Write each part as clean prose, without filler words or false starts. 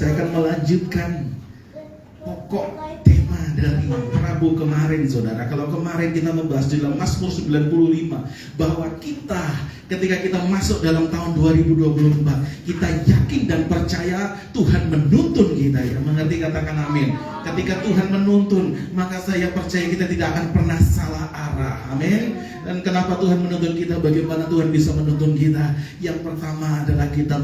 Saya akan melanjutkan pokok tema dari Rabu kemarin, saudara. Kalau kemarin kita membahas dalam Mazmur 95 bahwa kita ketika kita masuk dalam tahun 2024, kita yakin dan percaya Tuhan menuntun kita, ya. Mengerti, katakan amin. Ketika Tuhan menuntun, maka saya percaya kita tidak akan pernah salah arah. Amin. Dan kenapa Tuhan menuntun kita? Bagaimana Tuhan bisa menuntun kita? Yang pertama adalah kita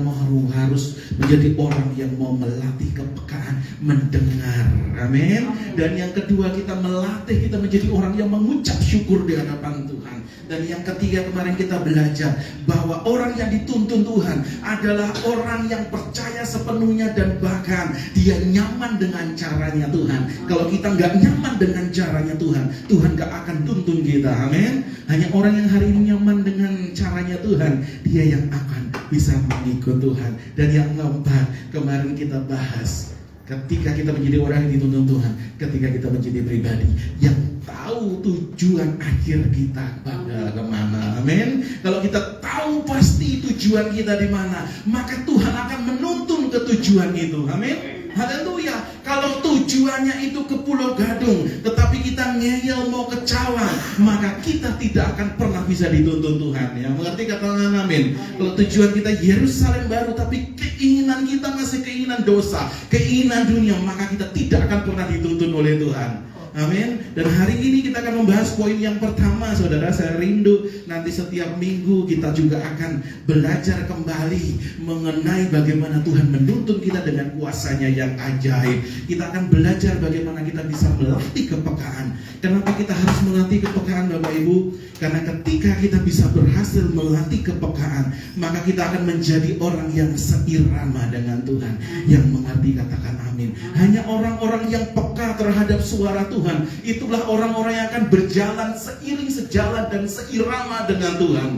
harus menjadi orang yang mau melatih kepekaan mendengar. Amin. Dan yang kedua, kita melatih kita menjadi orang yang mengucap syukur di hadapan Tuhan. Dan yang ketiga, kemarin kita belajar bahwa orang yang dituntun Tuhan adalah orang yang percaya sepenuhnya dan bahkan dia nyaman dengan caranya Tuhan. Kalau kita nggak nyaman dengan caranya Tuhan, Tuhan nggak akan tuntun kita. Amin. Hanya orang yang hari ini nyaman dengan caranya Tuhan, dia yang akan bisa mengikut Tuhan. Dan yang keempat, kemarin kita bahas, ketika kita menjadi orang yang dituntun Tuhan, ketika kita menjadi pribadi yang tahu tujuan akhir kita bakal kemana. Amin. Kalau kita tahu pasti tujuan kita di mana, maka Tuhan akan menuntun ke tujuan itu. Amin. Haleluya. Kalau tujuannya itu ke Pulau Gadung, tetapi kita ngeyel mau ke Cawang, maka kita tidak akan pernah bisa dituntun Tuhan, ya. Mengerti, katakan amin. Kalau tujuan kita Yerusalem baru, tapi keinginan kita masih keinginan dosa, keinginan dunia, maka kita tidak akan pernah dituntun oleh Tuhan. Amin. Dan hari ini kita akan membahas poin yang pertama, saudara. Saya rindu nanti setiap minggu kita juga akan belajar kembali mengenai bagaimana Tuhan menuntun kita dengan kuasanya yang ajaib. Kita akan belajar bagaimana kita bisa melatih kepekaan. Kenapa kita harus melatih kepekaan, Bapak Ibu? Karena ketika kita bisa berhasil melatih kepekaan, maka kita akan menjadi orang yang seirama dengan Tuhan. Yang mengerti, katakan amin. Hanya orang-orang yang peka terhadap suara Tuhan, itulah orang-orang yang akan berjalan seiring sejalan dan seirama dengan Tuhan.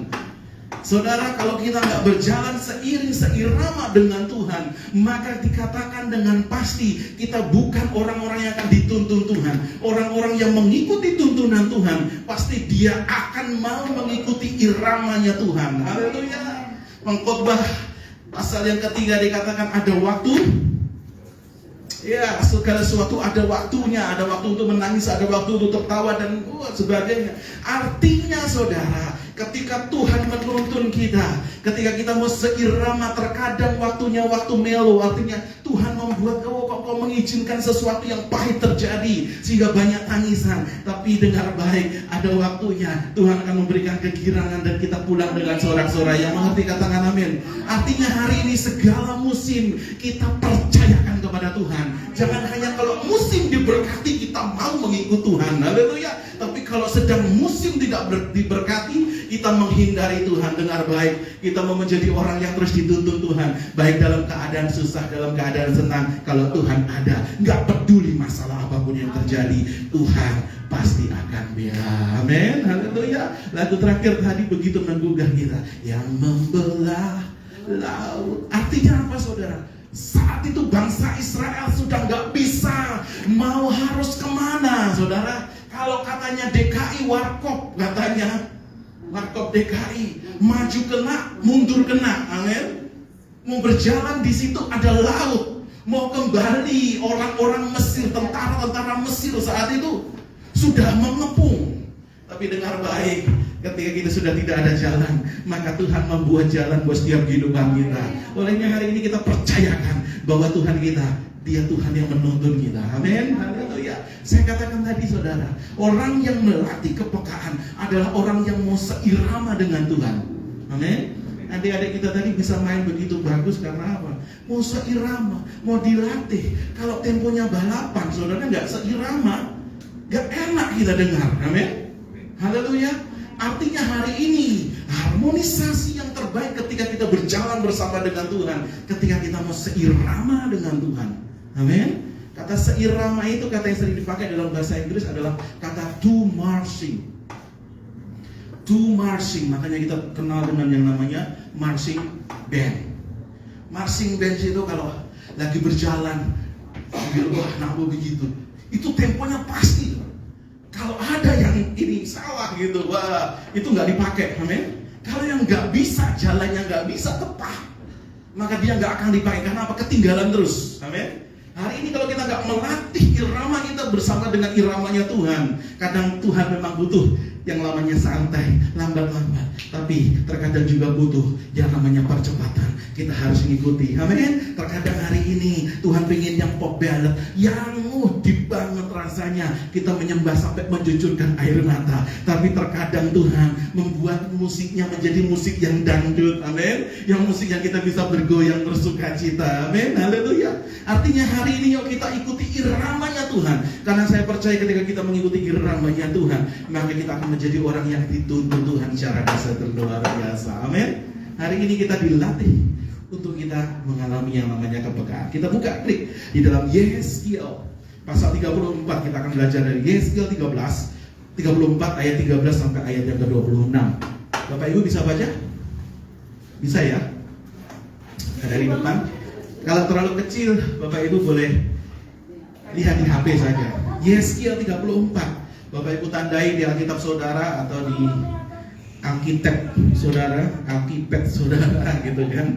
Saudara, kalau kita nggak berjalan seiring seirama dengan Tuhan, maka dikatakan dengan pasti kita bukan orang-orang yang akan dituntun Tuhan. Orang-orang yang mengikuti tuntunan Tuhan, pasti dia akan mau mengikuti iramanya Tuhan. Haleluya. Pengkhotbah pasal yang ketiga dikatakan ada waktu. Ya, segala sesuatu ada waktunya. Ada waktu untuk menangis, ada waktu untuk tertawa dan sebagainya. Artinya, saudara, ketika Tuhan menuntun kita, ketika kita mau seirama, terkadang waktunya waktu melo. Artinya Tuhan membuat kau mengizinkan sesuatu yang pahit terjadi sehingga banyak tangisan. Tapi dengar baik, ada waktunya Tuhan akan memberikan kegirangan dan kita pulang dengan sorak-sorai. Yang mengerti, katakan amin. Artinya hari ini segala musim kita percayakan kepada Tuhan. Jangan hanya kalau musim diberkati kita mau mengikut Tuhan. Haleluya. Tapi kalau sedang musim tidak diberkati, kita menghindari Tuhan. Dengar baik, kita mau menjadi orang yang terus dituntun Tuhan, baik dalam keadaan susah, dalam keadaan senang. Kalau Tuhan ada, nggak peduli masalah apapun yang terjadi, Tuhan pasti akan biar. Amin. Haleluya. Lagu terakhir tadi begitu menggugah kita, yang membelah laut. Artinya apa, saudara? Saat itu bangsa Israel sudah nggak bisa, mau harus kemana, saudara? Kalau katanya DKI Warkop, katanya Warkop DKI, maju kena, mundur kena, amin. Mau berjalan di situ ada laut, mau kembali orang-orang Mesir, tentara-tentara Mesir saat itu sudah mengepung. Tapi dengar baik, ketika kita sudah tidak ada jalan, maka Tuhan membuat jalan buat setiap kehidupan kita. Olehnya hari ini kita percayakan bahwa Tuhan kita, Dia Tuhan yang menuntun kita. Amin. Haleluya. Saya katakan tadi, saudara, orang yang melatih kepekaan adalah orang yang mau seirama dengan Tuhan. Amin. Adik-adik kita tadi bisa main begitu bagus karena apa? Mau seirama, mau dilatih. Kalau temponya balapan, saudara, nggak seirama, nggak enak kita dengar. Amin. Haleluya. Artinya hari ini harmonisasi yang terbaik ketika kita berjalan bersama dengan Tuhan, ketika kita mau seirama dengan Tuhan. Amin. Kata seirama itu kata yang sering dipakai dalam bahasa Inggris adalah kata to marching. To marching, makanya kita kenal dengan yang namanya marching band. Marching band itu kalau lagi berjalan sambil begitu, itu temponya pasti. Kalau ada yang ini salah gitu, wah, itu nggak dipakai, amin. Kalau yang nggak bisa, jalannya nggak bisa tepat, maka dia nggak akan dipakai. Karena apa? Ketinggalan terus, Amin. Hari ini kalau kita nggak melatih irama kita bersama dengan iramanya Tuhan, kadang Tuhan memang butuh yang namanya santai, lambat-lambat. Tapi terkadang juga butuh yang namanya percepatan. Kita harus mengikuti. Amin. Terkadang hari ini Tuhan pengen yang pop ballad, yang deep banget rasanya. Kita menyembah sampai mencucurkan air mata. Tapi terkadang Tuhan membuat musiknya menjadi musik yang dangdut. Amin. Yang musik yang kita bisa bergoyang bersukacita. Amin. Haleluya. Artinya hari ini yuk kita ikuti iramanya Tuhan. Karena saya percaya ketika kita mengikuti iramanya Tuhan, maka kita akan menjadi orang yang dituntun Tuhan secara dasar luar biasa. Amin. Hari ini kita dilatih untuk kita mengalami yang namanya kepekaan. Kita buka klik di dalam Yeskiel pasal 34. Kita akan belajar dari Yeskiel 34 ayat 13 sampai ayat yang ke-26. Bapak Ibu bisa baca? Bisa ya? Dari depan. Kalau terlalu kecil, Bapak Ibu boleh lihat di HP saja. Yeskiel 34. Bapak Ibu tandai di Alkitab saudara atau di Alkitab saudara, Alkitab saudara gitu kan.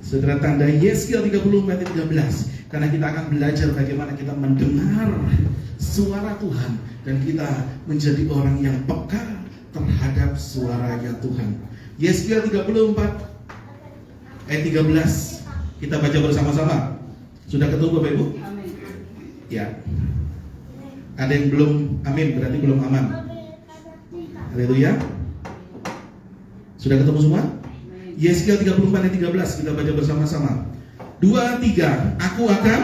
Saudara tandai Yeskiel 34 ayat 13. Karena kita akan belajar bagaimana kita mendengar suara Tuhan dan kita menjadi orang yang peka terhadap suaranya Tuhan. Yeskiel 34 ayat 13. Kita baca bersama-sama. Sudah ketemu Bapak Ibu? Amin. Ya. Ada yang belum amin, berarti belum aman. Haleluya. Sudah ketemu semua? Yeskiel 34 ayat 13. Kita baca bersama-sama. 2, 3. Aku akan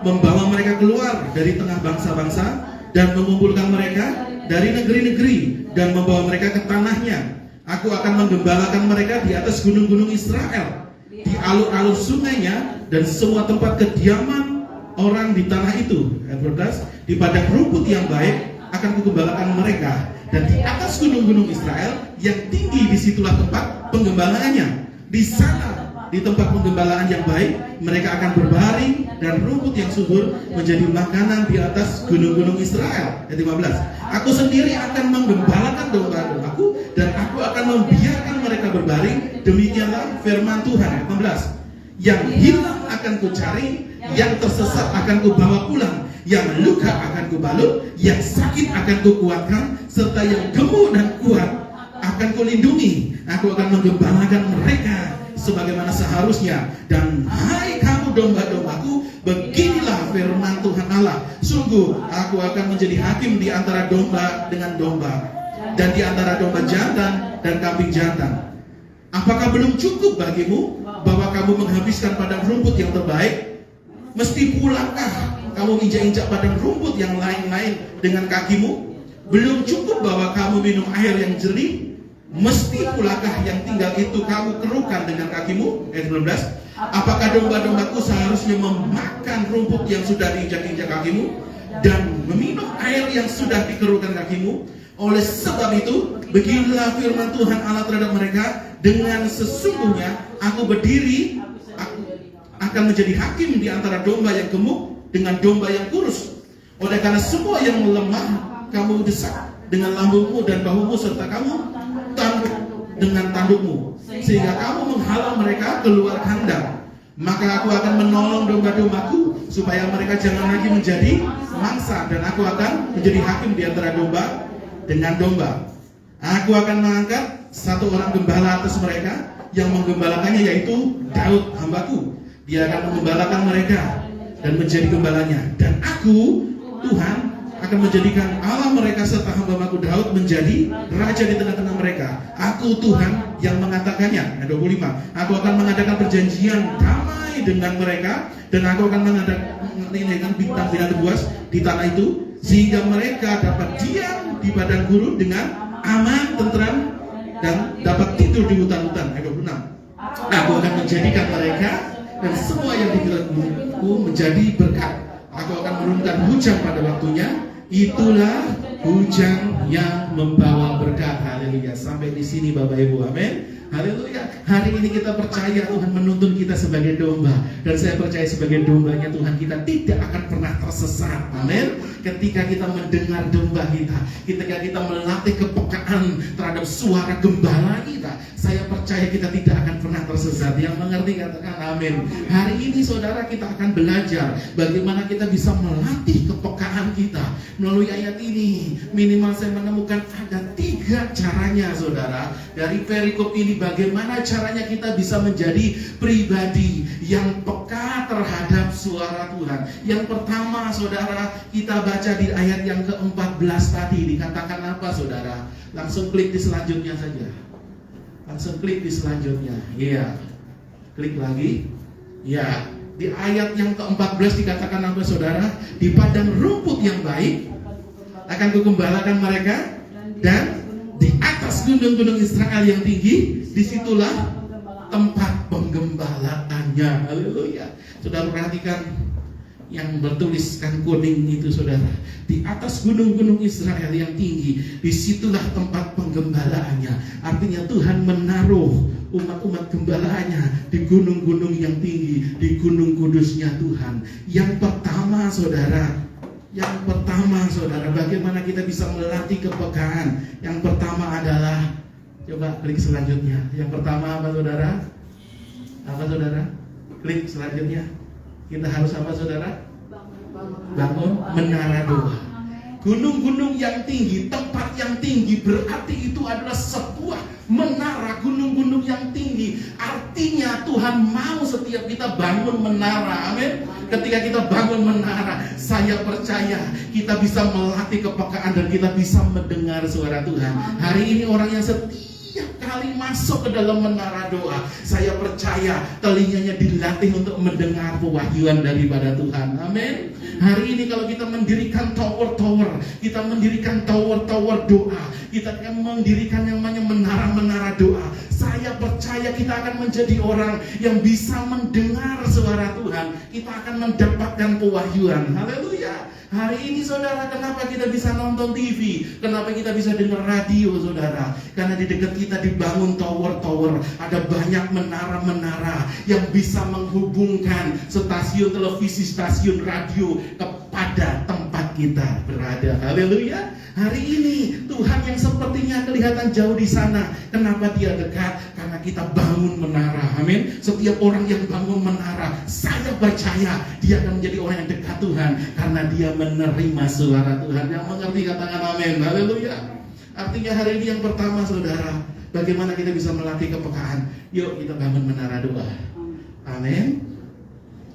membawa mereka keluar dari tengah bangsa-bangsa dan mengumpulkan mereka dari negeri-negeri dan membawa mereka ke tanahnya. Aku akan menggembalakan mereka di atas gunung-gunung Israel, di alur-alur sungainya dan semua tempat kediaman orang di tanah itu. Ayat 14. Di padang rumput yang baik akan kugembalakan mereka, dan di atas gunung-gunung Israel yang tinggi disitulah tempat penggembalaannya. Di sana, di tempat penggembalaan yang baik, mereka akan berbaring dan rumput yang subur menjadi makanan di atas gunung-gunung Israel. Ayat 15. Aku sendiri akan menggembalakan domba-dombaku dan aku akan membiarkan mereka berbaring. Demikianlah firman Tuhan. Ayat 16. Yang hilang akan kucari, yang tersesat akan kubawa pulang, yang luka akan kubalut, yang sakit akan kukuatkan, serta yang gemuk dan kuat akan kulindungi. Aku akan menggembalakan mereka sebagaimana seharusnya. Dan hai kamu domba-dombaku, beginilah firman Tuhan Allah, sungguh aku akan menjadi hakim di antara domba dengan domba, dan di antara domba jantan dan kambing jantan. Apakah belum cukup bagimu bahwa kamu menghabiskan padang rumput yang terbaik? Mesti pulakah kamu injak-injak padang rumput yang lain-lain dengan kakimu? Belum cukup bahwa kamu minum air yang jernih? Mesti pulakah yang tinggal itu kamu kerukan dengan kakimu? Ayat 19. Apakah domba-dombaku seharusnya memakan rumput yang sudah diinjak-injak kakimu dan meminum air yang sudah dikerukan kakimu? Oleh sebab itu, beginilah firman Tuhan Allah terhadap mereka, dengan sesungguhnya aku berdiri, aku akan menjadi hakim di antara domba yang gemuk dengan domba yang kurus. Oleh karena semua yang lemah kamu desak dengan lambungmu dan bahumu, serta kamu tanduk dengan tandukmu, sehingga kamu menghalang mereka keluar kandang. Maka aku akan menolong domba-dombaku supaya mereka jangan lagi menjadi mangsa, dan aku akan menjadi hakim di antara domba dengan domba. Aku akan mengangkat satu orang gembala atas mereka, yang menggembalakannya yaitu Daud hambaku. Dia akan menggembalakan mereka dan menjadi gembalanya. Dan aku, Tuhan, akan menjadikan Allah mereka serta hamba-Ku Daud menjadi raja di tengah-tengah mereka. Aku Tuhan yang mengatakannya. Ayat 25. Aku akan mengadakan perjanjian damai dengan mereka, dan aku akan mengadakan bintang-bintang buas di tanah itu, sehingga mereka dapat diam di padang gurun dengan aman, tentram, dan dapat tidur di hutan-hutan. Ayat 26. Aku akan menjadikan mereka dan semua yang dikiraku menjadi berkat. Aku akan menurunkan hujan pada waktunya. Itulah hujan yang membawa berkat. Haleluya. Sampai di sini Bapak Ibu. Amin. Haleluya. Hari ini kita percaya Tuhan menuntun kita sebagai domba, dan saya percaya sebagai dombanya Tuhan, kita tidak akan pernah tersesat. Amin. Ketika kita mendengar domba kita, ketika kita melatih kepekaan terhadap suara gembala kita, Saya percaya kita tidak akan pernah tersesat. Yang mengerti katakan amin. Hari ini saudara, kita akan belajar bagaimana kita bisa melatih kepekaan kita. Melalui ayat ini minimal saya menemukan ada 3 caranya saudara. Dari perikop ini bagaimana caranya kita bisa menjadi pribadi yang peka terhadap suara Tuhan. Yang pertama saudara, kita baca di ayat yang ke-14 tadi. Dikatakan apa saudara? Langsung klik di selanjutnya saja. Langsung klik di selanjutnya. Iya. Klik lagi. Ya. Di ayat yang ke-14 dikatakan apa saudara? Di padang rumput yang baik akan kugembalakan mereka, dan di atas gunung-gunung Israel yang tinggi, disitulah tempat penggembalaannya. Haleluya. Saudara perhatikan yang bertuliskan kuning itu saudara. Di atas gunung-gunung Israel yang tinggi, disitulah tempat penggembalaannya. Artinya Tuhan menaruh umat-umat gembalaannya di gunung-gunung yang tinggi, di gunung kudusnya Tuhan. Yang pertama saudara, bagaimana kita bisa melatih kepekaan? Yang pertama adalah, coba klik selanjutnya. Yang pertama apa saudara? Apa saudara? Klik selanjutnya. Kita harus apa saudara? Bangun menara doa. Gunung-gunung yang tinggi, tempat yang tinggi, berarti itu adalah sebuah menara. Gunung-gunung yang tinggi artinya Tuhan mau setiap kita bangun menara. Amin. Ketika kita bangun menara, saya percaya kita bisa melatih kepekaan dan kita bisa mendengar suara Tuhan. Hari ini orang yang setiap kali masuk ke dalam menara doa, saya percaya telinganya dilatih untuk mendengar pewahyuan daripada Tuhan. Amin. Hari ini kalau kita mendirikan tower-tower, kita mendirikan tower-tower doa, kita akan mendirikan yang namanya menara-menara doa, saya percaya kita akan menjadi orang yang bisa mendengar suara Tuhan. Kita akan mendapatkan pewahyuan. Haleluya. Hari ini saudara, kenapa kita bisa nonton TV? Kenapa kita bisa dengar radio saudara? Karena di dekat kita dibangun tower-tower. Ada banyak menara-menara yang bisa menghubungkan stasiun televisi, stasiun radio kepada tempat kita berada. Haleluya. Hari ini Tuhan yang sepertinya kelihatan jauh di sana, kenapa dia dekat? Karena kita bangun menara. Amin. Setiap orang yang bangun menara, saya percaya dia akan menjadi orang yang dekat Tuhan, karena dia menerima suara Tuhan. Yang mengerti katakan amin. Haleluya. Artinya hari ini yang pertama saudara, bagaimana kita bisa melatih kepekaan? Yuk kita bangun menara doa. Amin.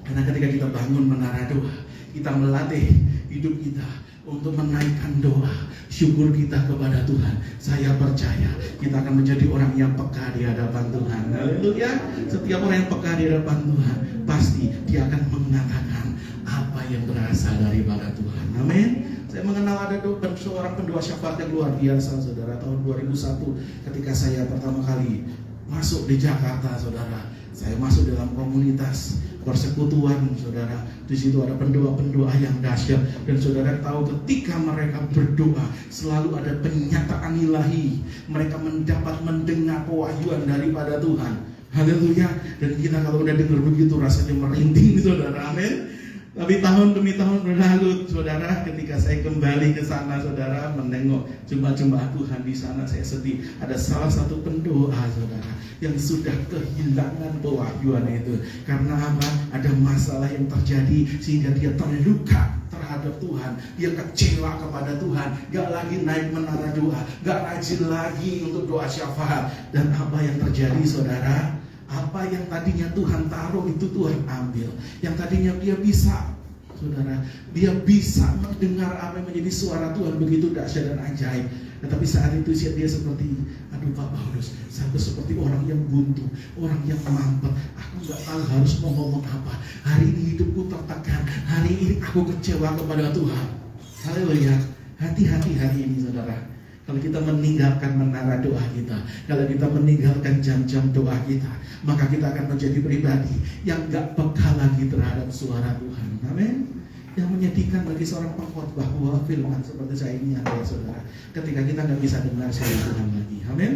Karena ketika kita bangun menara doa, kita melatih hidup kita untuk menaikkan doa, syukur kita kepada Tuhan. Saya percaya kita akan menjadi orang yang peka di hadapan Tuhan. Haleluya. Setiap orang yang peka di hadapan Tuhan, pasti dia akan mengatakan apa yang berasal daripada Tuhan. Amin. Saya mengenal ada seorang pendoa syafaat yang luar biasa saudara. Tahun 2001 ketika saya pertama kali masuk di Jakarta saudara, saya masuk dalam komunitas persekutuan saudara. Di situ ada pendoa-pendoa yang dahsyat, dan saudara tahu ketika mereka berdoa selalu ada penyataan ilahi. Mereka mendapat mendengar pewahyuan daripada Tuhan. Haleluya. Dan kita kalau udah dengar begitu rasanya merinding saudara. Amin. Tapi tahun demi tahun berlalu saudara, ketika saya kembali ke sana saudara, menengok jemaat-jemaat Tuhan di sana, saya sedih. Ada salah satu pendoa saudara yang sudah kehilangan pewahyuan itu. Karena apa? Ada masalah yang terjadi sehingga dia terluka terhadap Tuhan. Dia kecewa kepada Tuhan, gak lagi naik menara doa, gak rajin lagi untuk doa syafaat. Dan apa yang terjadi saudara? Apa yang tadinya Tuhan taruh itu Tuhan ambil. Yang tadinya dia bisa saudara, dia bisa mendengar apa yang menjadi suara Tuhan begitu dahsyat dan ajaib. Tetapi saat itu dia seperti, aduh Pak Paulus, saya seperti orang yang buntu, orang yang mampet. Aku gak tahu harus ngomong apa. Hari ini hidupku tertekan, hari ini aku kecewa kepada Tuhan. Haleluya. Hati-hati hari ini saudara. Kalau kita meninggalkan menara doa kita, kalau kita meninggalkan jam-jam doa kita, maka kita akan menjadi pribadi yang gak peka lagi terhadap suara Tuhan. Amin. Yang menyedihkan bagi seorang pengkhotbah firman seperti saya ini adalah saudara, ketika kita gak bisa dengar suara Tuhan lagi. Amin.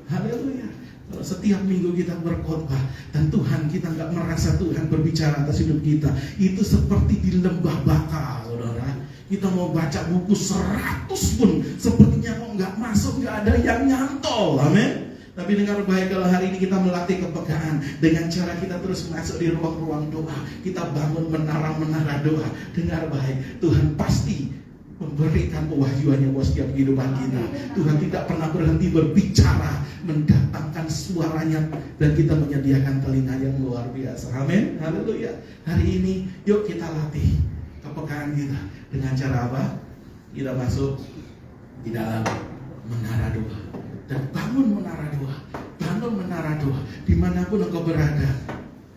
Haleluya. Kalau setiap minggu kita berkhotbah dan Tuhan kita gak merasa Tuhan berbicara atas hidup kita, itu seperti di lembah baka saudara. Kita mau baca buku 100 pun sepertinya kok nggak masuk, nggak ada yang nyantol. Amin. Tapi dengar baik, kalau hari ini kita melatih kepekaan dengan cara kita terus masuk di ruang-ruang doa, kita bangun menara-menara doa. Dengar baik, Tuhan pasti memberikan pewahyuannya buat setiap kehidupan kita. Tuhan tidak pernah berhenti berbicara, mendatangkan suaranya, dan kita menyediakan telinga yang luar biasa. Amin, haleluya. Hari ini yuk kita latih kepekaan kita dengan cara apa? Kita masuk di dalam menara doa dan bangun menara doa, bangun menara doa dimanapun engkau berada,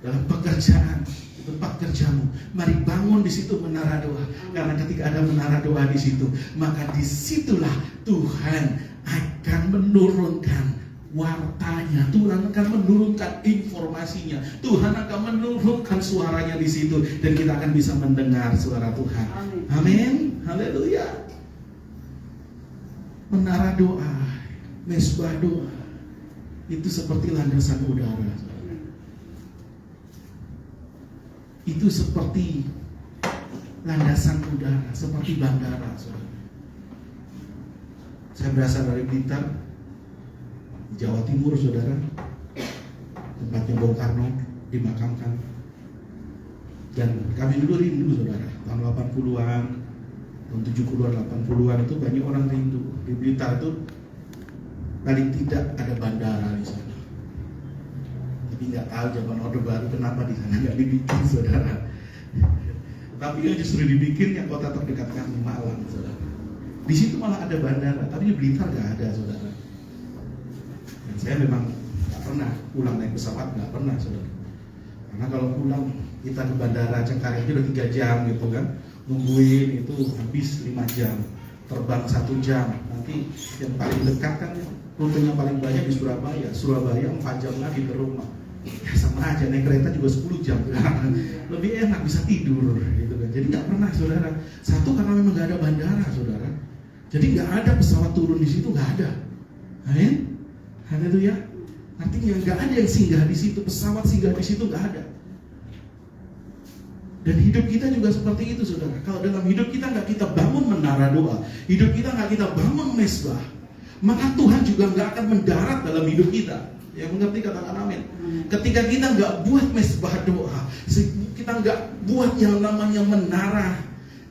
dalam pekerjaan, tempat kerjamu, mari bangun di situ menara doa. Karena ketika ada menara doa di situ, maka disitulah Tuhan akan menurunkan wartanya, Tuhan akan menurunkan informasinya, Tuhan akan menurunkan suaranya di situ, dan kita akan bisa mendengar suara Tuhan. Amin, haleluya. Menara doa, mesbah doa, itu seperti landasan udara. Itu seperti landasan udara, seperti bandara. Saya berasal dari Blitar, di Jawa Timur, saudara. Tempatnya Bung Karno dimakamkan. Dan kami dulu rindu, saudara. Tahun 80-an, tahun 70-an, 80-an itu banyak orang rindu. Di Blitar itu paling tidak ada bandara di sana. Tapi nggak tahu zaman Orde Baru kenapa di sana nggak dibikin, saudara. Tapi yang justru dibikin yang kota terdekat kami, Malang, saudara. Di situ malah ada bandara, tapi di Blitar nggak ada, saudara. Dan saya memang nggak pernah pulang naik pesawat, nggak pernah, saudara. Karena kalau pulang kita ke bandara Cengkareng itu udah 3 jam gitu kan, nungguin itu habis 5 jam, terbang 1 jam. Nanti yang paling dekat kan rutenya paling banyak di Surabaya 4 jam lagi ke rumah. Ya sama aja, naik kereta juga 10 jam kan? Lebih enak, bisa tidur gitu kan. Jadi nggak pernah, saudara. Satu, karena memang nggak ada bandara, saudara. Jadi nggak ada pesawat turun di situ, nggak ada. Amin, haleluya. Artinya nggak ada yang singgah di situ, pesawat singgah di situ nggak ada. Dan hidup kita juga seperti itu, saudara. Kalau dalam hidup kita nggak kita bangun menara doa, hidup kita nggak kita bangun mesbah, maka Tuhan juga nggak akan mendarat dalam hidup kita. Yang mengerti katakan amin. Ketika kita nggak buat mesbah doa, kita nggak buat yang namanya menara,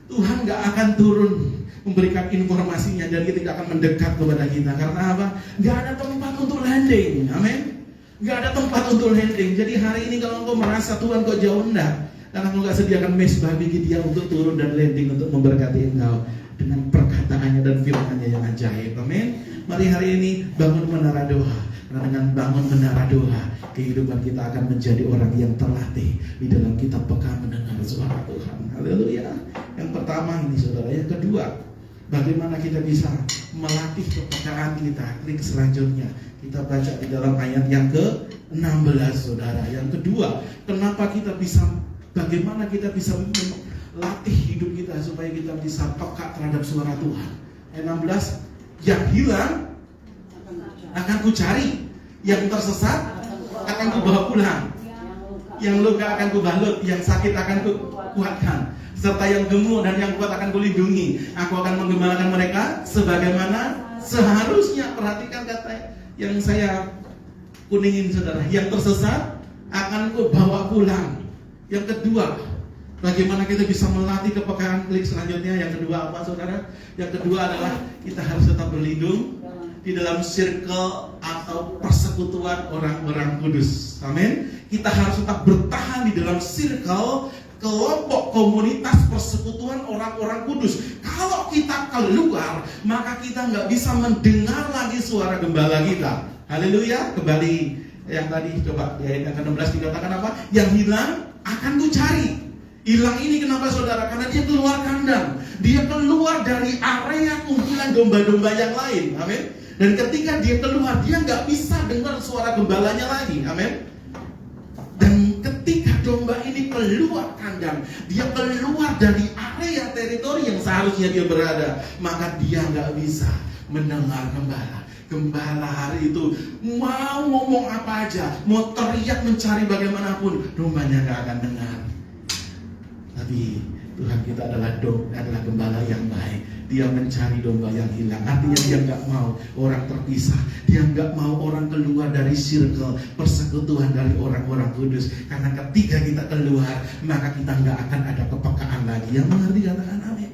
Tuhan nggak akan turun memberikan informasinya, dan kita tidak akan mendekat kepada kita. Karena apa? Nggak ada tempat untuk landing. Amin. Nggak ada tempat untuk landing. Jadi hari ini kalau engkau merasa Tuhan kok jauh, enggak. Karena engkau nggak sediakan mesbah bagi dia untuk turun dan landing untuk memberkati engkau dengan perkataannya dan firman-Nya yang ajaib. Amin. Mari hari ini bangun menara doa. Karena dengan bangun menara doa, kehidupan kita akan menjadi orang yang terlatih di dalam kita peka mendengar suara Tuhan. Haleluya. Yang pertama ini, saudara. Yang kedua, bagaimana kita bisa melatih kepekaan kita. Klik selanjutnya. Kita baca di dalam ayat yang ke-16, saudara. Yang kedua, bagaimana kita bisa melatih hidup kita supaya kita bisa peka terhadap suara Tuhan. Ayat 16, yang hilang akan kucari, yang tersesat akan kubawa pulang, yang luka akan kubalut, yang sakit akan kukuatkan, serta yang gemuk dan yang kuat akan kulindungi. Aku akan menggembalakan mereka sebagaimana seharusnya. Perhatikan kata yang saya kuningin, saudara. Yang tersesat akan kubawa pulang. Yang kedua, bagaimana kita bisa melatih kepekaan. Klik selanjutnya. Yang kedua apa, saudara? Yang kedua adalah kita harus tetap berlindung di dalam circle atau persekutuan orang-orang kudus. Amin. Kita harus tetap bertahan di dalam circle, kelompok, komunitas, persekutuan orang-orang kudus. Kalau kita keluar, maka kita nggak bisa mendengar lagi suara gembala kita. Haleluya. Kembali yang tadi, coba di ayat yang ke-16 dikatakan apa? Yang hilang akan kucari. Hilang ini kenapa, saudara? Karena dia keluar kandang, dia keluar dari area kumpulan domba-domba yang lain. Amin. Dan ketika dia keluar, dia nggak bisa dengar suara gembalanya lagi. Amin. Dan ketika domba ini keluar kandang, dia keluar dari area teritori yang seharusnya dia berada, maka dia nggak bisa mendengar gembala. Gembala hari itu mau ngomong apa aja, mau teriak mencari bagaimanapun, dombanya nggak akan dengar. Tapi Tuhan kita adalah gembala yang baik. Dia mencari domba yang hilang. Artinya dia nggak mau orang terpisah. Dia nggak mau orang keluar dari circle persekutuan dari orang-orang kudus. Karena ketika kita keluar, maka kita nggak akan ada kepekaan lagi. Yang mengerti katakan amin.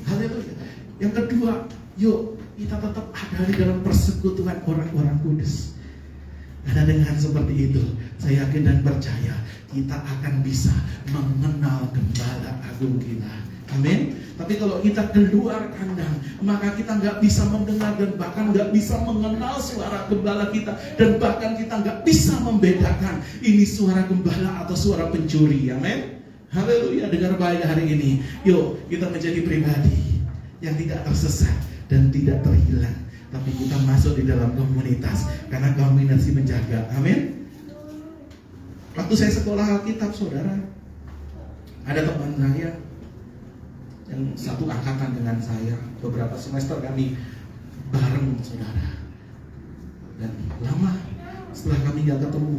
Haleluya. Yang kedua, yuk kita tetap ada di dalam persekutuan orang-orang kudus. Karena dengan seperti itu, saya yakin dan percaya kita akan bisa mengenal gembala agung kita. Amin. Tapi kalau kita keluar kandang, maka kita nggak bisa mendengar dan bahkan nggak bisa mengenal suara gembala kita, dan bahkan kita nggak bisa membedakan ini suara gembala atau suara pencuri. Amin. Haleluya. Dengar baik hari ini. Yuk kita menjadi pribadi yang tidak tersesat dan tidak terhilang, tapi kita masuk di dalam komunitas karena komunitas menjaga. Amin. Waktu saya sekolah Alkitab, saudara, ada teman saya yang satu angkatan dengan saya. Beberapa semester kami bareng, saudara. Dan lama setelah kami gak ketemu,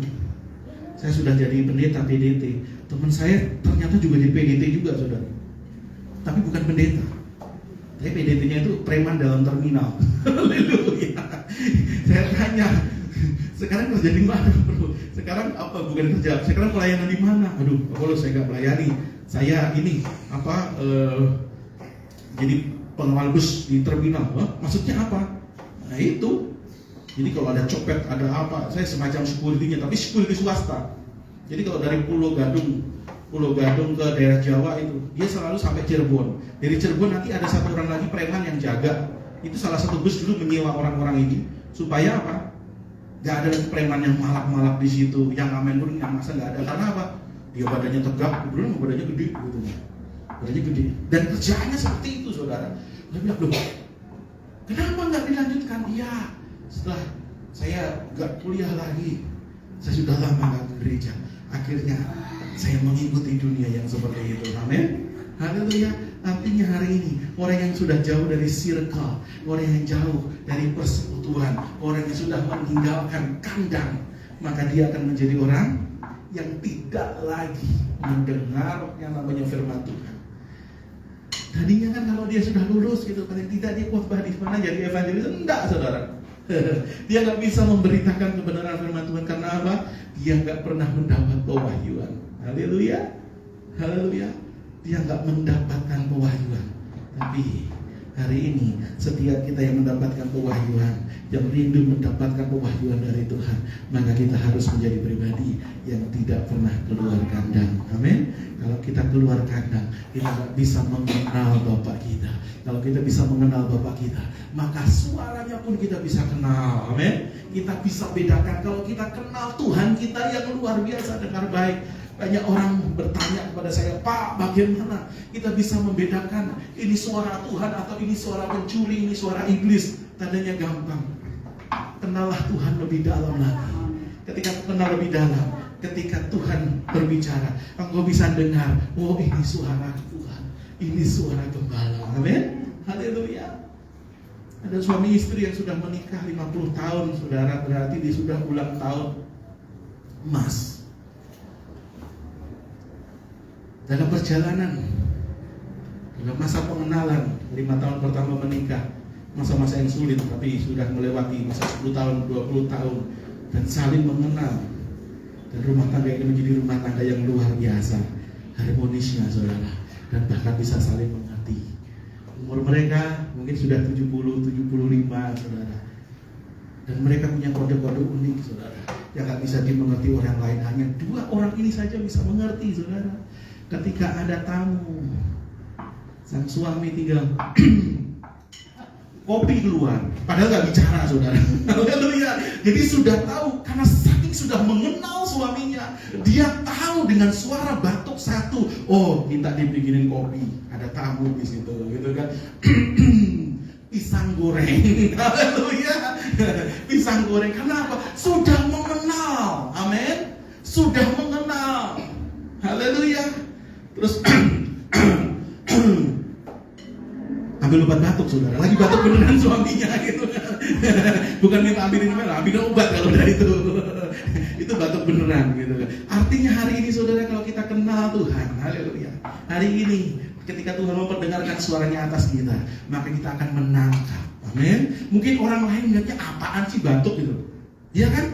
saya sudah jadi pendeta PDT. Teman saya ternyata juga jadi PDT juga, saudara. Tapi bukan pendeta. Tapi PDT-nya itu preman dalam terminal. Haleluya. Saya tanya, sekarang kerja di mana, bro? Sekarang apa? Bukan kerja. Sekarang pelayanan di mana? Aduh, kalau saya nggak melayani, saya ini jadi pengawal bus di terminal. Hah? Maksudnya apa? Nah itu. Jadi kalau ada copet, ada apa, saya semacam security-nya, tapi security swasta. Jadi kalau dari Pulau Gadung ke daerah Jawa itu, dia selalu sampai Cirebon. Dari Cirebon nanti ada satu orang lagi preman yang jaga. Itu salah satu bus dulu menyewa orang-orang ini supaya apa? Gak ada lagi preman yang malak-malak di situ, yang ngamen pun yang masa gak ada. Karena apa? Dia badannya tegap, kemudian badannya gede gitu. Badannya gede. Dan kerjaannya seperti itu, saudara. Dia bilang, loh, kenapa nggak dilanjutkan? Iya, setelah saya gak kuliah lagi, saya sudah lama gak ke gereja. Akhirnya saya mengikuti dunia yang seperti itu. Amin. Haleluya. Artinya hari ini orang yang sudah jauh dari circle, orang yang jauh dari persekutuan, orang yang sudah meninggalkan kandang, maka dia akan menjadi orang yang tidak lagi mendengar yang namanya firman Tuhan. Tadinya kan kalau dia sudah lulus gitu, paling tidak dia khotbah di mana jadi evangelis, enggak, saudara. Dia nggak bisa memberitakan kebenaran firman Tuhan karena apa? Dia nggak pernah mendapat pewahyuan. Haleluya, haleluya. Dia nggak mendapatkan pewahyuan. Tapi hari ini setiap kita yang mendapatkan pewahyuan, yang rindu mendapatkan pewahyuan dari Tuhan, maka kita harus menjadi pribadi yang tidak pernah keluar kandang. Amin. Kalau kita keluar kandang, kita nggak bisa mengenal Bapak kita. Kalau kita bisa mengenal Bapak kita, maka suaranya pun kita bisa kenal. Amin. Kita bisa bedakan. Kalau kita kenal Tuhan kita yang luar biasa, dengar baik. Banyak orang bertanya kepada saya, Pak, bagaimana kita bisa membedakan ini suara Tuhan atau ini suara pencuri, ini suara iblis? Tandanya gampang. Kenallah Tuhan lebih dalam lagi. Ketika kenal lebih dalam, ketika Tuhan berbicara, engkau bisa dengar, oh ini suara Tuhan, ini suara gembala. Amin. Haleluya. Ada suami istri yang sudah menikah 50 tahun, saudara, berarti dia sudah ulang tahun emas. Dalam perjalanan, dalam masa pengenalan, 5 tahun pertama menikah, masa-masa yang sulit, tapi sudah melewati masa 10 tahun, 20 tahun, dan saling mengenal. Dan rumah tangga ini menjadi rumah tangga yang luar biasa, harmonisnya, saudara, dan bahkan bisa saling mengerti. Umur mereka mungkin sudah 70, 75, saudara. Dan mereka punya kode-kode unik, saudara, yang gak bisa dimengerti orang lain. Hanya 2 orang ini saja bisa mengerti, saudara. Ketika ada tamu, sang suami tinggal kopi keluar, padahal gak bicara, saudara. Haleluya. Jadi sudah tahu, karena saking sudah mengenal suaminya, dia tahu dengan suara batuk satu, oh kita dibikinin kopi, ada tamu di situ, gitu kan. Pisang goreng, haleluya. Pisang goreng, kenapa? Sudah mengenal, amin. Sudah mengenal, haleluya. Terus ambil obat batuk, saudara. Lagi batuk beneran suaminya gitu. Bukan minta ambilin obat kalau udah itu. Itu batuk beneran gitu. Artinya hari ini saudara, kalau kita kenal Tuhan, haleluya. Hari ini ketika Tuhan memperdengarkan suaranya atas kita, maka kita akan menangkap. Amin. Mungkin orang lain melihatnya apaan sih batuk gitu. Iya kan?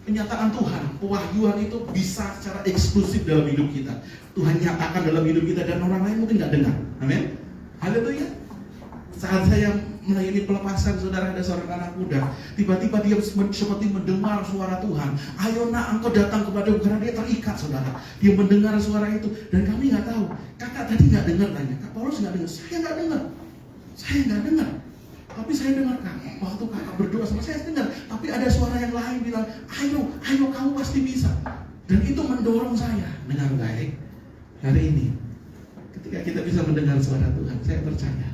Penyataan Tuhan, pewahyuan itu bisa secara eksklusif dalam hidup kita. Tuhan nyatakan dalam hidup kita dan orang lain mungkin nggak dengar. Amin. Haleluya. Saat saya melayani pelepasan, saudara, ada seorang anak muda, tiba-tiba dia seperti mendengar suara Tuhan. Ayo nak, engkau datang kepadaku, karena dia terikat, saudara. Dia mendengar suara itu, dan kami nggak tahu. Kakak tadi nggak dengar, tanya. Kak Paulus nggak dengar. Saya nggak dengar. Saya nggak dengar. Tapi saya dengar waktu kakak berdoa sama saya dengar. Tapi ada suara yang lain bilang, ayo kamu pasti bisa. Dan itu mendorong saya. Dengar baik. Hari ini, ketika kita bisa mendengar suara Tuhan, saya percaya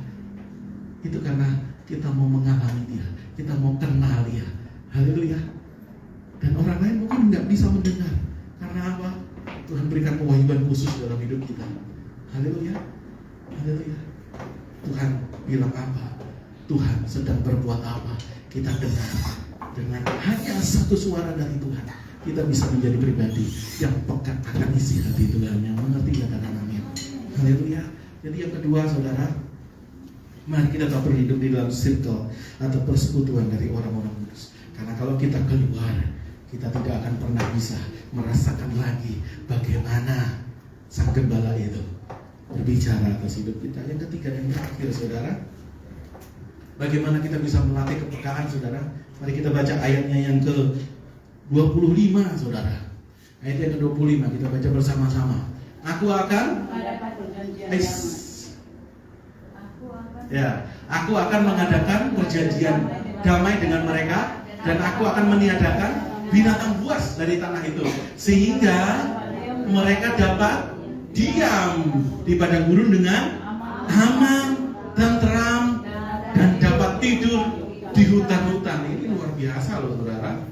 itu karena kita mau mengalami Dia, kita mau kenal Dia. Haleluya. Dan orang lain mungkin nggak bisa mendengar. Karena apa? Tuhan berikan pewahyuan khusus dalam hidup kita. Haleluya. Haleluya. Tuhan bilang apa? Tuhan sedang berbuat apa? Kita dengar. Dengan hanya satu suara dari Tuhan, kita bisa menjadi pribadi yang pekat akan isi hati Tuhan, yang mengerti katakan amin. Haleluya. Jadi yang kedua, saudara, mari kita tetap berhidup di dalam circle atau persekutuan dari orang-orang kudus. Karena kalau kita keluar, kita tidak akan pernah bisa merasakan lagi bagaimana Sang Gembala itu berbicara atas hidup kita. Yang ketiga dan terakhir, saudara, bagaimana kita bisa melatih kepekaan, saudara? Mari kita baca ayatnya yang ke-25, saudara. Ayat yang ke-25, kita baca bersama-sama. Aku akan aku akan mengadakan perjanjian damai dengan mereka, dan aku akan meniadakan binatang buas dari tanah itu, sehingga mereka dapat diam di padang gurun dengan aman, tentram, dan dapat tidur di hutan-hutan. Ini luar biasa loh, saudara.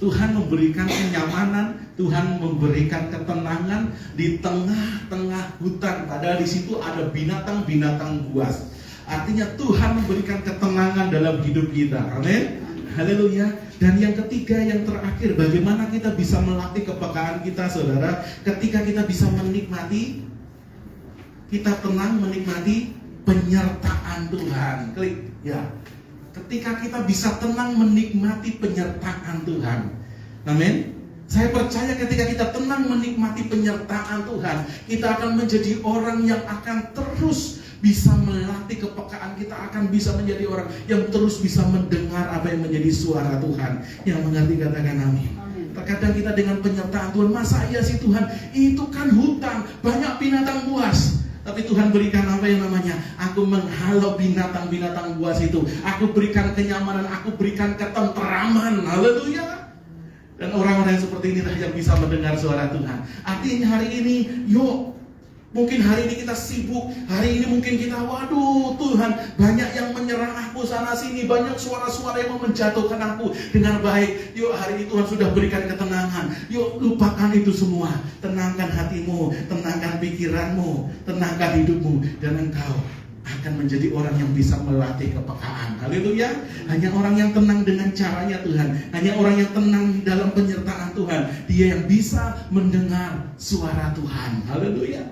Tuhan memberikan kenyamanan, Tuhan memberikan ketenangan di tengah-tengah hutan. Padahal di situ ada binatang-binatang buas. Artinya Tuhan memberikan ketenangan dalam hidup kita. Amin. Haleluya. Dan yang ketiga, yang terakhir, bagaimana kita bisa melatih kepekaan kita, saudara? Ketika kita bisa menikmati, kita tenang menikmati penyertaan Tuhan. Klik ya. Ketika kita bisa tenang menikmati penyertaan Tuhan. Amin. Saya percaya ketika kita tenang menikmati penyertaan Tuhan, kita akan menjadi orang yang akan terus bisa melatih kepekaan. Kita akan bisa menjadi orang yang terus bisa mendengar apa yang menjadi suara Tuhan. Yang mengerti katakan amin. Terkadang kita dengan penyertaan Tuhan, masa iya sih Tuhan, itu kan hutan, banyak binatang buas. Tapi Tuhan berikan apa yang namanya, aku menghalau binatang-binatang buas itu. Aku berikan kenyamanan, aku berikan ketenteraman. Haleluya. Dan orang-orang yang seperti inilah yang bisa mendengar suara Tuhan. Artinya hari ini, yuk, mungkin hari ini kita sibuk, hari ini mungkin kita, waduh Tuhan, banyak yang menyerang aku sana sini, banyak suara-suara yang mau menjatuhkan aku. Dengan baik, yuk hari ini Tuhan sudah berikan ketenangan. Yuk lupakan itu semua, tenangkan hatimu, tenangkan pikiranmu, tenangkan hidupmu, dan engkau akan menjadi orang yang bisa melatih kepekaan. Haleluya. Hanya orang yang tenang dengan caranya Tuhan, hanya orang yang tenang dalam penyertaan Tuhan, dia yang bisa mendengar suara Tuhan. Haleluya.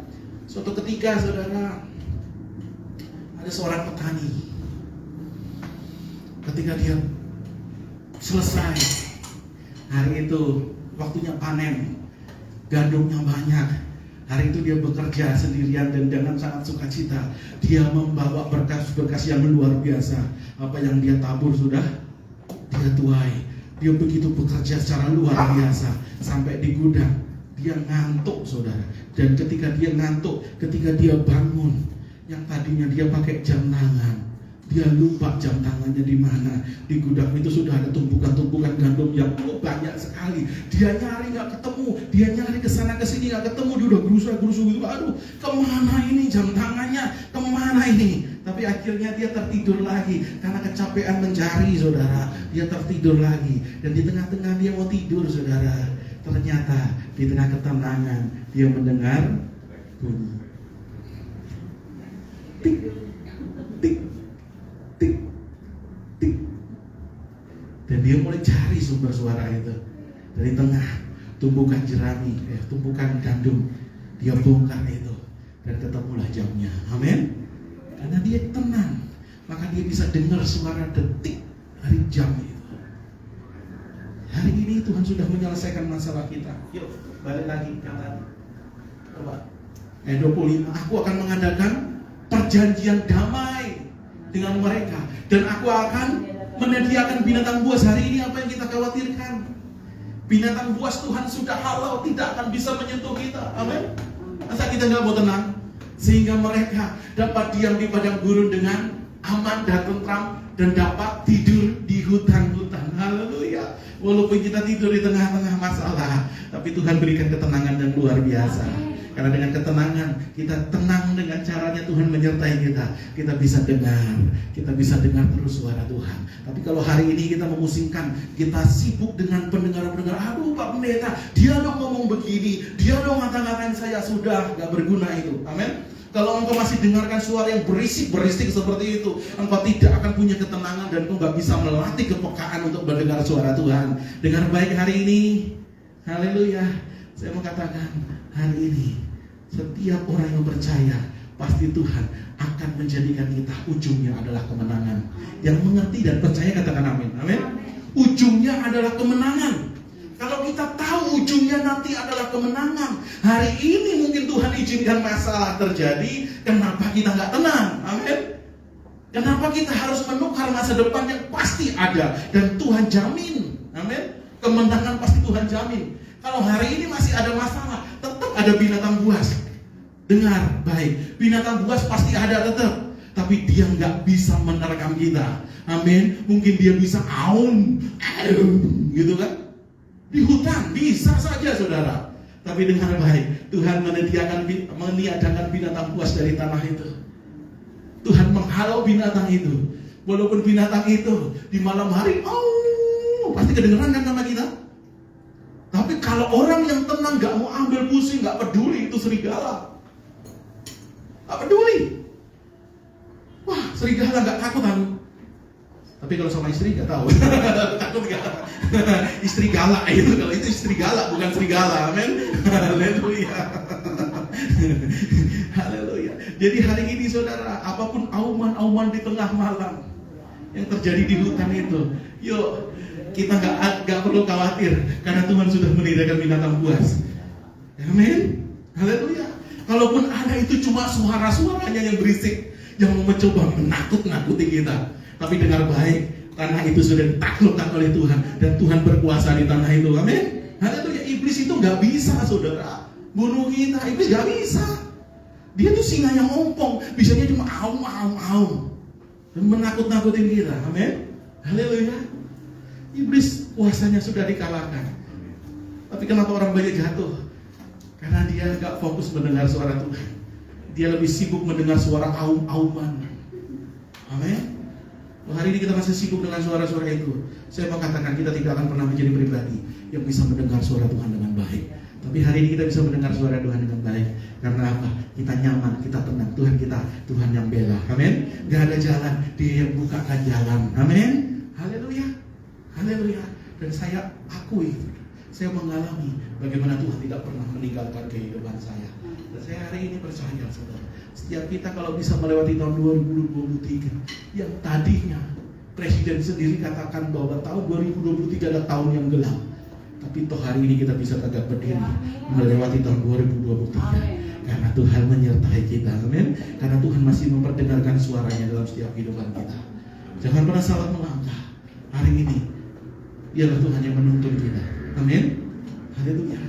Suatu ketika, saudara, ada seorang petani. Ketika dia selesai hari itu, waktunya panen, gandumnya banyak. Hari itu dia bekerja sendirian dan dengan sangat sukacita. Dia membawa berkas-berkas yang luar biasa. Apa yang dia tabur sudah dia tuai. Dia begitu bekerja secara luar biasa sampai di gudang. Dia ngantuk, saudara. Dan ketika dia ngantuk, ketika dia bangun, yang tadinya dia pakai jam tangan, dia lupa jam tangannya di mana. Di gudang itu sudah ada tumpukan-tumpukan gandum yang banyak sekali. Dia nyari nggak ketemu, dia nyari kesana kesini nggak ketemu. Dia udah berusaha gitu. Aduh, kemana ini jam tangannya? Kemana ini? Tapi akhirnya dia tertidur lagi karena kecapean mencari, saudara. Dia tertidur lagi, dan di tengah-tengah dia mau tidur, saudara. Ternyata di tengah ketenangan dia mendengar bunyi tik tik tik tik sumber suara itu. Dari tengah tumpukan jerami, tumpukan gandum, dia bongkar itu, dan ketemulah jamnya. Amin. Karena dia tenang, maka dia bisa dengar suara detik dari jam itu. Hari ini Tuhan sudah menyelesaikan masalah kita. Yuk, balik lagi ke tadi. Coba. Ayat 25, aku akan mengadakan perjanjian damai dengan mereka, dan aku akan menyediakan binatang buas. Hari ini apa yang kita khawatirkan? Binatang buas Tuhan sudah halal, tidak akan bisa menyentuh kita. Amin. Masa kita nggak mau tenang? Sehingga mereka dapat diam di padang gurun dengan aman dan tentram, dan dapat tidur di hutan-hutan. Haleluya. Walaupun kita tidur di tengah-tengah masalah, tapi Tuhan berikan ketenangan yang luar biasa. Karena dengan ketenangan, kita tenang dengan caranya Tuhan menyertai kita. Kita bisa dengar terus suara Tuhan. Tapi kalau hari ini kita memusingkan, kita sibuk dengan pendengar-pendengar. Aduh Pak Pendeta, dia dong ngomong begini, dia dong ngata-ngatain saya. Sudah, gak berguna itu. Amin. Kalau engkau masih dengarkan suara yang berisik-berisik seperti itu, engkau tidak akan punya ketenangan, dan engkau gak bisa melatih kepekaan untuk mendengar suara Tuhan. Dengar baik hari ini. Haleluya. Saya mau katakan, hari ini setiap orang yang percaya, pasti Tuhan akan menjadikan kita ujungnya adalah kemenangan. Yang mengerti dan percaya katakan amin. Amin. Ujungnya adalah kemenangan. Kalau kita tahu ujungnya nanti adalah kemenangan, hari ini mungkin Tuhan izinkan masalah terjadi. Kenapa kita nggak tenang? Amin. Kenapa kita harus menukar masa depan yang pasti ada dan Tuhan jamin? Amin. Kemenangan pasti Tuhan jamin. Kalau hari ini masih ada masalah, tetap ada binatang buas. Dengar baik, binatang buas pasti ada tetap, tapi dia nggak bisa menerkam kita. Amin. Mungkin dia bisa aum, gitu kan? Di hutan bisa saja saudara. Tapi dengar baik, Tuhan meniadakan binatang buas dari tanah itu. Tuhan menghalau binatang itu. Walaupun binatang itu di malam hari, pasti kedengeran kan sama kita. Tapi kalau orang yang tenang, gak mau ambil pusing, gak peduli, itu serigala. Gak peduli. Wah, serigala gak takut aku. Tapi kalau sama istri gak tahu. Takut gak? Istri galak itu, kalau itu istri galak, bukan serigala. Amin. Haleluya. Haleluya. Jadi hari ini saudara, apapun auman-auman di tengah malam yang terjadi di hutan itu, yuk kita gak perlu khawatir, karena Tuhan sudah menyediakan binatang buas. Amin. Haleluya. Kalaupun ada itu cuma suara-suaranya yang berisik, yang mau mencoba menakut-nakuti kita, tapi dengar baik, karena itu sudah ditaklukkan oleh Tuhan, dan Tuhan berkuasa di tanah itu. Amin. Haleluya. Iblis itu gak bisa saudara bunuh kita. Iblis gak bisa. Dia tuh singa yang ompong, bisanya cuma aum dan menakut-nakutin kita. Amin. Haleluya. Iblis kuasanya sudah dikalahkan. Tapi kenapa orang banyak jatuh? Karena dia gak fokus mendengar suara Tuhan. Dia lebih sibuk mendengar suara aum-auman. Amin. Hari ini kita masih sibuk dengan suara-suara itu. Saya mau katakan, kita tidak akan pernah menjadi pribadi yang bisa mendengar suara Tuhan dengan baik. Tapi hari ini kita bisa mendengar suara Tuhan dengan baik. Karena apa? Kita nyaman, kita tenang. Tuhan yang bela. Amin. Gak ada jalan, Dia yang bukakan jalan. Amin. Haleluya. Haleluya. Dan saya akui, saya mengalami bagaimana Tuhan tidak pernah meninggalkan kehidupan saya. Dan saya hari ini percaya saudara, setiap kita kalau bisa melewati tahun 2023 yang tadinya Presiden sendiri katakan bahwa tahun 2023 adalah tahun yang gelap, tapi toh hari ini kita bisa tegak berdiri melewati tahun 2023 karena Tuhan menyertai kita. Amin. Karena Tuhan masih memperdengarkan suaranya dalam setiap kehidupan kita. Jangan pernah salah melangkah. Hari ini Dialah Tuhan yang menuntun kita. Amin. Haleluya.